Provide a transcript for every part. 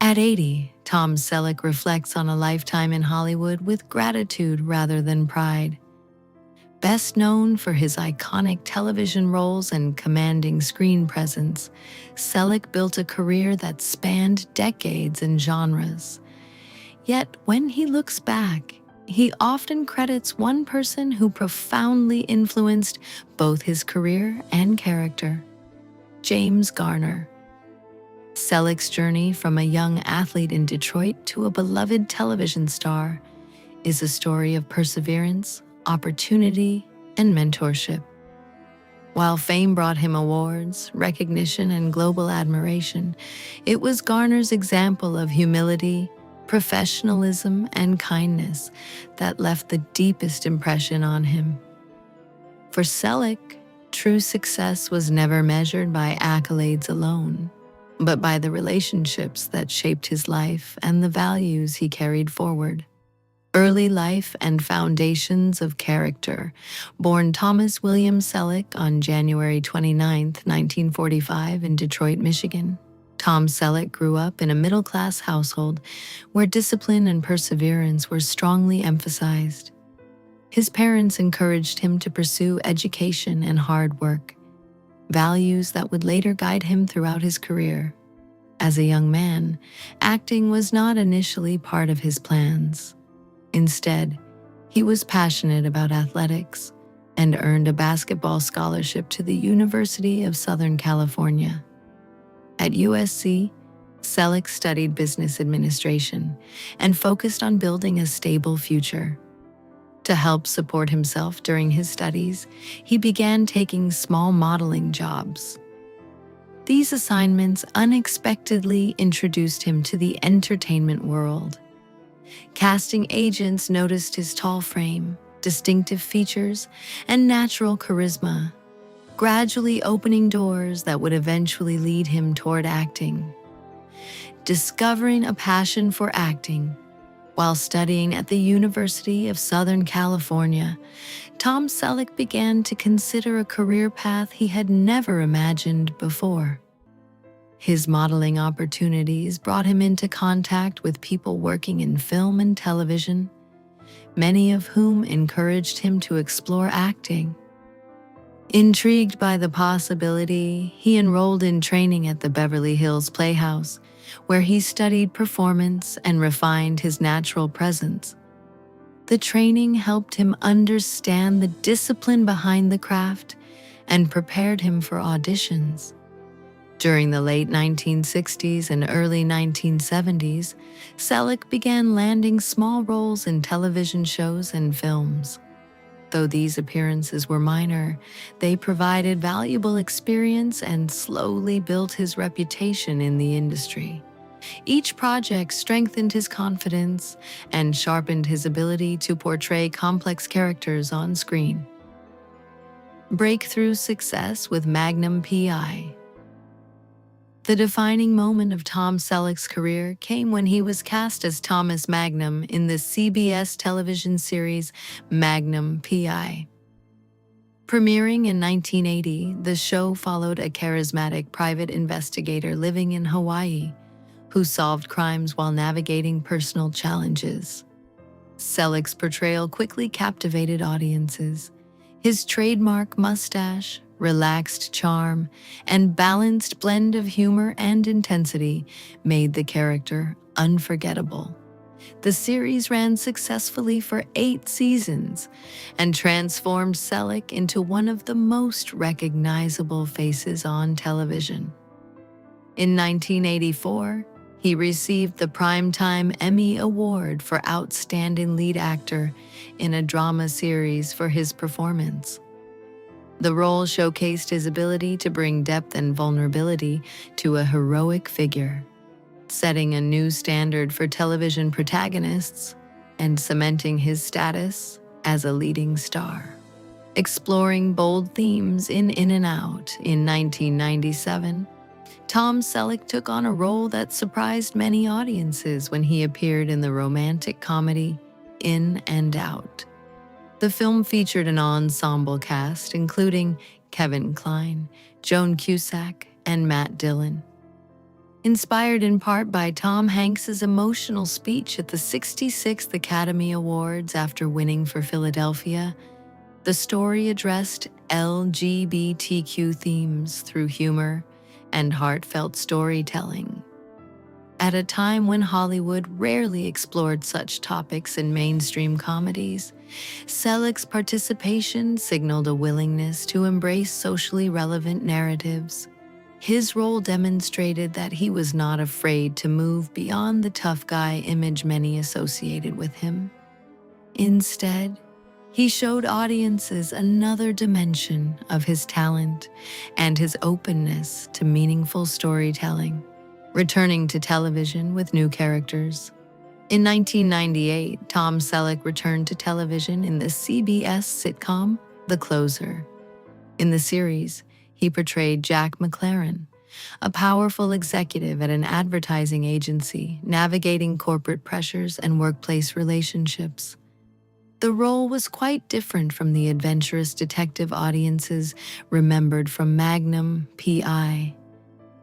At 80, Tom Selleck reflects on a lifetime in Hollywood with gratitude rather than pride. Best known for his iconic television roles and commanding screen presence, Selleck built a career that spanned decades and genres. Yet, when he looks back, he often credits one person who profoundly influenced both his career and character: James Garner. Selleck's journey from a young athlete in Detroit to a beloved television star is a story of perseverance, opportunity, and mentorship. While fame brought him awards, recognition, and global admiration, it was Garner's example of humility, professionalism, and kindness that left the deepest impression on him. For Selleck, true success was never measured by accolades alone, but by the relationships that shaped his life and the values he carried forward. Early life and foundations of character. Born Thomas William Selleck on January 29, 1945 in Detroit, Michigan, Tom Selleck grew up in a middle-class household where discipline and perseverance were strongly emphasized. His parents encouraged him to pursue education and hard work, values that would later guide him throughout his career. As a young man, acting was not initially part of his plans. Instead, he was passionate about athletics and earned a basketball scholarship to the University of Southern California. At USC, Selleck studied business administration and focused on building a stable future. To help support himself during his studies, he began taking small modeling jobs. These assignments unexpectedly introduced him to the entertainment world. Casting agents noticed his tall frame, distinctive features, and natural charisma, gradually opening doors that would eventually lead him toward acting. Discovering a passion for acting while studying at the University of Southern California, Tom Selleck began to consider a career path he had never imagined before. His modeling opportunities brought him into contact with people working in film and television, many of whom encouraged him to explore acting. Intrigued by the possibility, he enrolled in training at the Beverly Hills Playhouse, where he studied performance and refined his natural presence. The training helped him understand the discipline behind the craft and prepared him for auditions. During the late 1960s and early 1970s, Selleck began landing small roles in television shows and films. Though these appearances were minor, they provided valuable experience and slowly built his reputation in the industry. Each project strengthened his confidence and sharpened his ability to portray complex characters on screen. Breakthrough success with Magnum PI. The defining moment of Tom Selleck's career came when he was cast as Thomas Magnum in the CBS television series Magnum PI. Premiering in 1980, the show followed a charismatic private investigator living in Hawaii who solved crimes while navigating personal challenges. Selleck's portrayal quickly captivated audiences. His trademark mustache, relaxed charm, and balanced blend of humor and intensity made the character unforgettable. The series ran successfully for 8 seasons and transformed Selleck into one of the most recognizable faces on television. In 1984, he received the Primetime Emmy Award for Outstanding Lead Actor in a drama series for his performance. The role showcased his ability to bring depth and vulnerability to a heroic figure, setting a new standard for television protagonists and cementing his status as a leading star. Exploring bold themes in and Out in 1997, Tom Selleck took on a role that surprised many audiences when he appeared in the romantic comedy In and Out. The film featured an ensemble cast including Kevin Kline, Joan Cusack, and Matt Dillon. Inspired in part by Tom Hanks's emotional speech at the 66th Academy Awards after winning for Philadelphia, the story addressed LGBTQ themes through humor and heartfelt storytelling. At a time when Hollywood rarely explored such topics in mainstream comedies, Selleck's participation signaled a willingness to embrace socially relevant narratives. His role demonstrated that he was not afraid to move beyond the tough guy image many associated with him. Instead, he showed audiences another dimension of his talent and his openness to meaningful storytelling, returning to television with new characters. In 1998, Tom Selleck returned to television in the CBS sitcom The Closer. In the series, he portrayed Jack McLaren, a powerful executive at an advertising agency navigating corporate pressures and workplace relationships. The role was quite different from the adventurous detective audiences remembered from Magnum P.I.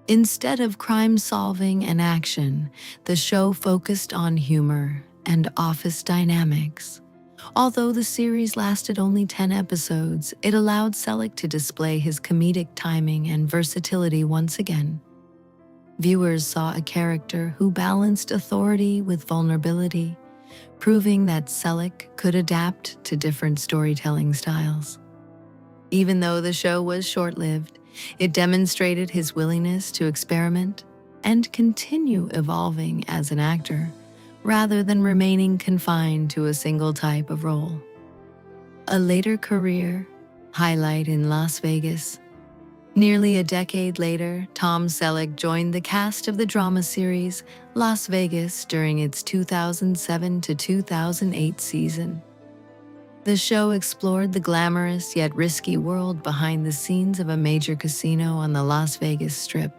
Instead of crime-solving and action, the show focused on humor and office dynamics. Although the series lasted only 10 episodes, it allowed Selleck to display his comedic timing and versatility once again. Viewers saw a character who balanced authority with vulnerability, proving that Selleck could adapt to different storytelling styles. Even though the show was short-lived, it demonstrated his willingness to experiment and continue evolving as an actor, rather than remaining confined to a single type of role. A later career highlight in Las Vegas. Nearly a decade later, Tom Selleck joined the cast of the drama series Las Vegas during its 2007 to 2008 season. The show explored the glamorous yet risky world behind the scenes of a major casino on the Las Vegas Strip.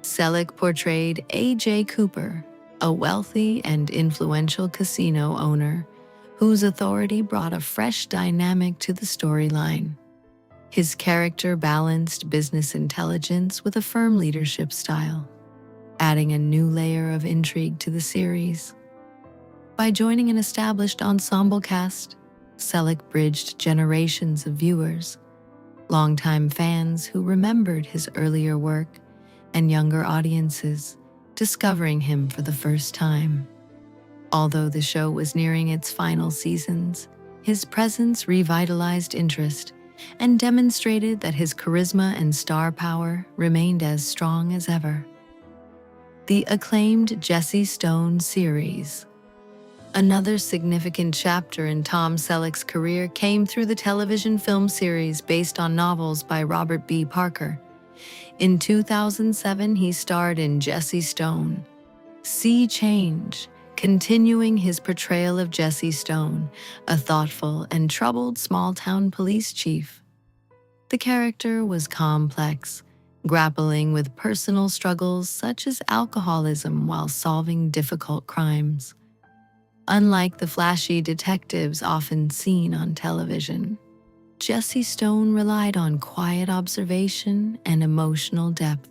Selleck portrayed A.J. Cooper, a wealthy and influential casino owner whose authority brought a fresh dynamic to the storyline. His character balanced business intelligence with a firm leadership style, adding a new layer of intrigue to the series. By joining an established ensemble cast, Selleck bridged generations of viewers, longtime fans who remembered his earlier work, and younger audiences discovering him for the first time. Although the show was nearing its final seasons, his presence revitalized interest and demonstrated that his charisma and star power remained as strong as ever. The acclaimed Jesse Stone series. Another significant chapter in Tom Selleck's career came through the television film series based on novels by Robert B. Parker. In 2007, he starred in Jesse Stone, Sea Change, continuing his portrayal of Jesse Stone, a thoughtful and troubled small-town police chief. The character was complex, grappling with personal struggles such as alcoholism while solving difficult crimes. Unlike the flashy detectives often seen on television, Jesse Stone relied on quiet observation and emotional depth.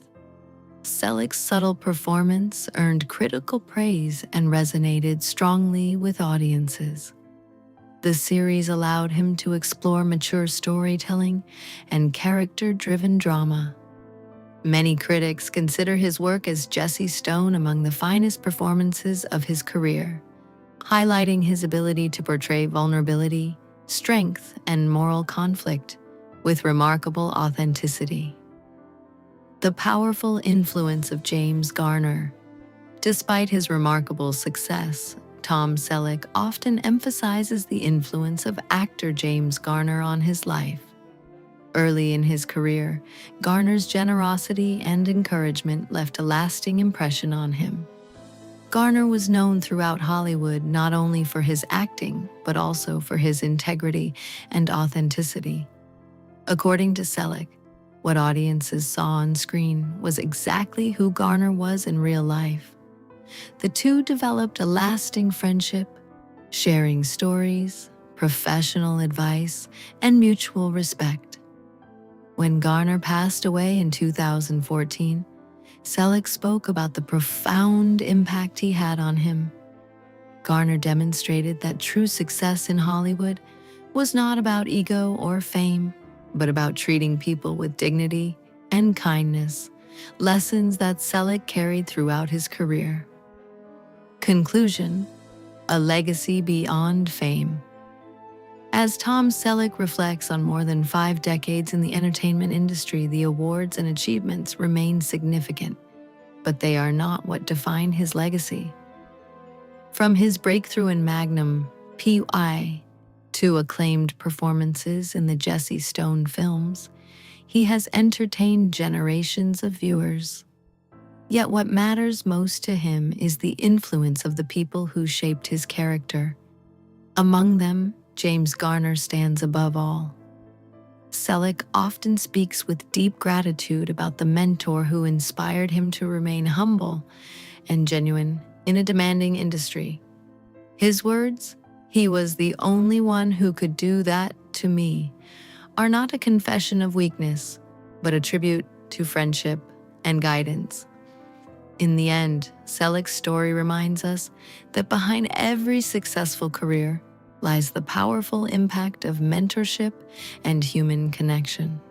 Selleck's subtle performance earned critical praise and resonated strongly with audiences. The series allowed him to explore mature storytelling and character-driven drama. Many critics consider his work as Jesse Stone among the finest performances of his career, highlighting his ability to portray vulnerability, strength, and moral conflict with remarkable authenticity. The powerful influence of James Garner. Despite his remarkable success, Tom Selleck often emphasizes the influence of actor James Garner on his life. Early in his career, Garner's generosity and encouragement left a lasting impression on him. Garner was known throughout Hollywood not only for his acting, but also for his integrity and authenticity. According to Selleck, what audiences saw on screen was exactly who Garner was in real life. The two developed a lasting friendship, sharing stories, professional advice, and mutual respect. When Garner passed away in 2014, Selleck spoke about the profound impact he had on him. Garner demonstrated that true success in Hollywood was not about ego or fame, but about treating people with dignity and kindness, lessons that Selleck carried throughout his career. Conclusion: a legacy beyond fame. As Tom Selleck reflects on more than 5 decades in the entertainment industry, the awards and achievements remain significant, but they are not what define his legacy. From his breakthrough in Magnum P.I. to acclaimed performances in the Jesse Stone films, he has entertained generations of viewers. Yet what matters most to him is the influence of the people who shaped his character. Among them, James Garner stands above all. Selleck often speaks with deep gratitude about the mentor who inspired him to remain humble and genuine in a demanding industry. His words, "He was the only one who could do that to me," are not a confession of weakness, but a tribute to friendship and guidance. In the end, Selleck's story reminds us that behind every successful career lies the powerful impact of mentorship and human connection.